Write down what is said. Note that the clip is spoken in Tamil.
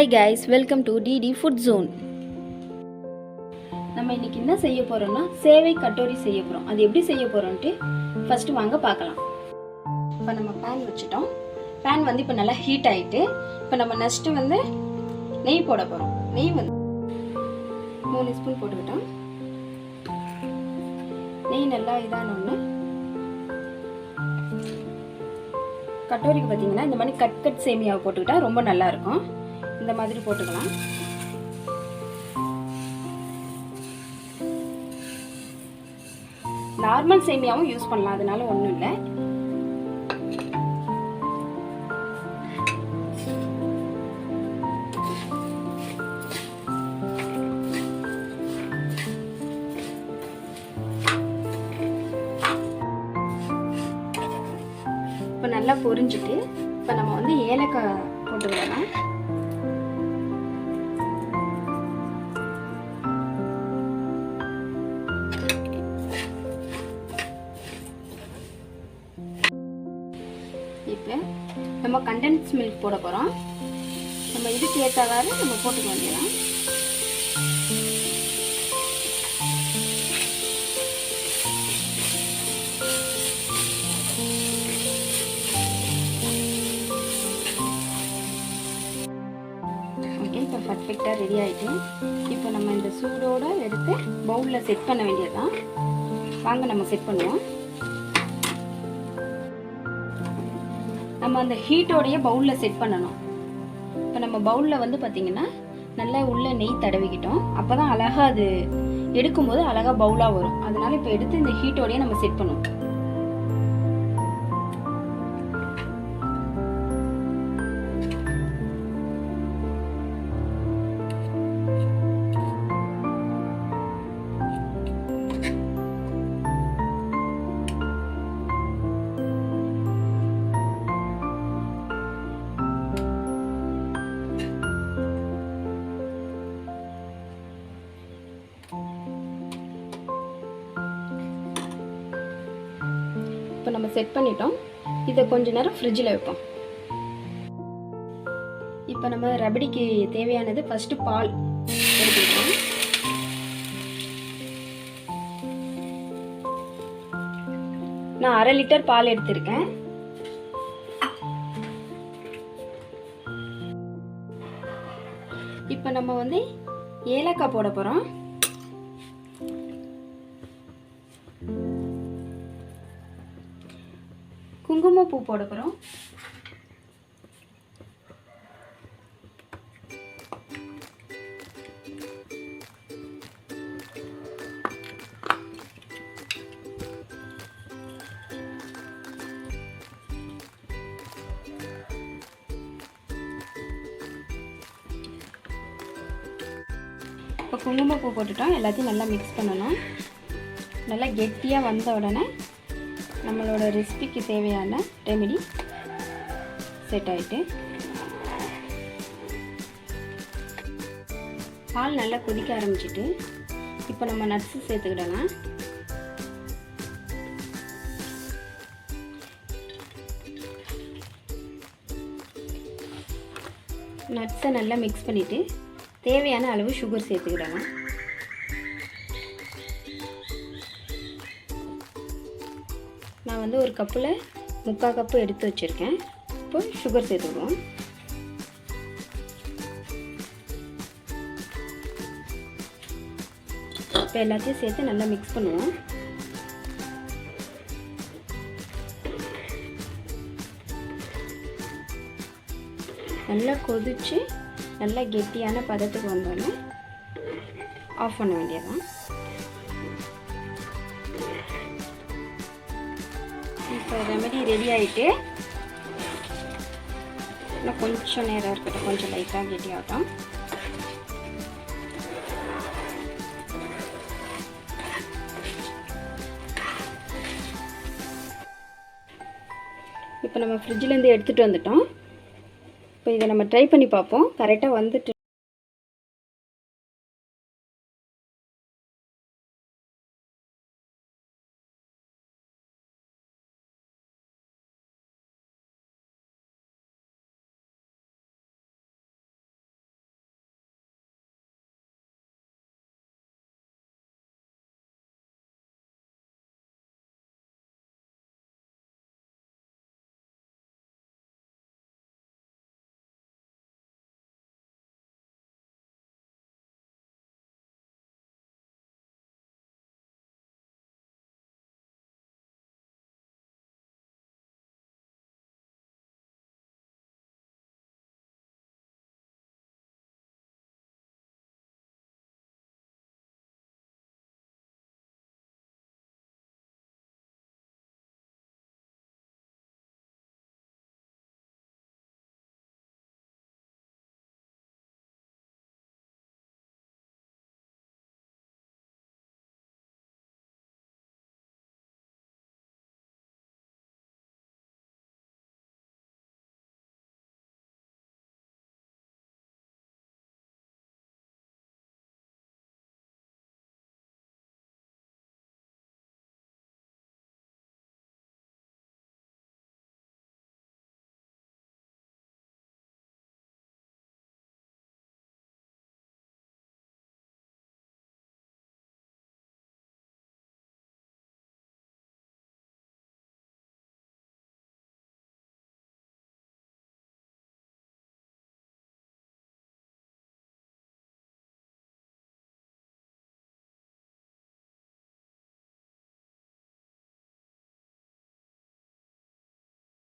Hi guys, welcome to DD Food Zone. நம்ம இன்னைக்கு என்ன செய்ய போறோம்னா சேவை கட்டோரி செய்ய போறோம். அது எப்படி செய்ய போறோம்னு ஃபர்ஸ்ட் வாங்க பார்க்கலாம். இப்போ நம்ம pan வச்சிட்டோம். pan வந்து இப்போ நல்லா ஹீட் ஆயிட்டு இப்போ நம்ம நெக்ஸ்ட் வந்து நெய் போட போறோம். நெய் வந்து 3 ஸ்பூன் போட்டுக்கிட்டோம். நெய் நல்லா இதானோன்னு கட்டோரிக்கு பார்த்தீங்கன்னா இந்த மாதிரி கட் சேமியாவை போட்டுக்கிட்டா ரொம்ப நல்லா இருக்கும். இந்த மாதிரி போட்டுக்கலாம். நார்மல் சேமியாவும் யூஸ் பண்ணலாம், அதனால ஒன்றும் இல்லை. இப்போ நல்லா பொரிஞ்சிட்டு இப்போ நம்ம வந்து ஏலக்காய் போட்டுக்கலாம். இப்போ நம்ம கண்டென்ஸ் மில்க் போட போகிறோம். நம்ம இதுக்கு ஏற்றவாறு நம்ம போட்டுக்க வேண்டியதான். ஓகே, இப்போ பர்ஃபெக்டாக ரெடி ஆகிட்டு இப்போ நம்ம இந்த சூடோடு எடுத்து பவுலில் செட் பண்ண வேண்டியதுதான். வாங்க நம்ம செட் பண்ணுவோம். நம்ம அந்த ஹீட்டோடைய பவுலில் செட் பண்ணணும். இப்போ நம்ம பவுலில் வந்து பார்த்திங்கன்னா நல்லா உள்ள நெய் தடவிக்கிட்டோம். அப்போ தான் அழகாக அது எடுக்கும்போது அழகாக பவுலாக வரும். அதனால் இப்போ எடுத்து இந்த ஹீட்டோடைய நம்ம செட் பண்ணுவோம். இப்போ நம்ம செட் பண்ணிட்டோம். இதை கொஞ்ச நேரம் ஃப்ரிட்ஜில் வைப்போம். இப்போ நம்ம ரபடிக்கு தேவையானது ஃபர்ஸ்ட் பால் எடுத்துக்கலாம். நான் 1/2 லிட்டர் பால் எடுத்திருக்கேன். இப்போ நம்ம வந்து ஏலக்காய் போட போகிறோம். குங்குமப்பூ போட போகிறோம். இப்போ குங்குமப்பூ போட்டுட்டோம். எல்லாத்தையும் நல்லா மிக்ஸ் பண்ணணும். நல்லா கெட்டியாக வந்த உடனே நம்மளோட ரெசிபிக்கு தேவையான ரெமெடி செட் ஆகிட்டு பால் நல்லா கொதிக்க ஆரம்பிச்சிட்டு இப்போ நம்ம நட்ஸு சேர்த்துக்கிடலாம். நட்ஸை நல்லா மிக்ஸ் பண்ணிவிட்டு தேவையான அளவு சுகர் சேர்த்துக்கிடலாம். நான் வந்து ஒரு கப்பில் 3/4 கப்பு எடுத்து வச்சுருக்கேன். இப்போ சுகர் சேர்த்துக்குவோம். இப்போ எல்லாத்தையும் சேர்த்து நல்லா மிக்ஸ் பண்ணுவோம். நல்லா கொதித்து நல்லா கெட்டியான பதத்துக்கு வந்தோடனே ஆஃப் பண்ண வேண்டியதான். இப்போ ரெமெடி ரெடி ஆகிட்டு இன்னும் கொஞ்சம் நேரம் இருக்கட்டும். கொஞ்சம் லைட்டாக கெட்டி ஆகட்டும். இப்போ நம்ம ஃப்ரிட்ஜிலேருந்து எடுத்துகிட்டு வந்துட்டோம். இப்போ இதை நம்ம ட்ரை பண்ணி பார்ப்போம். கரெக்டாக வந்துட்டு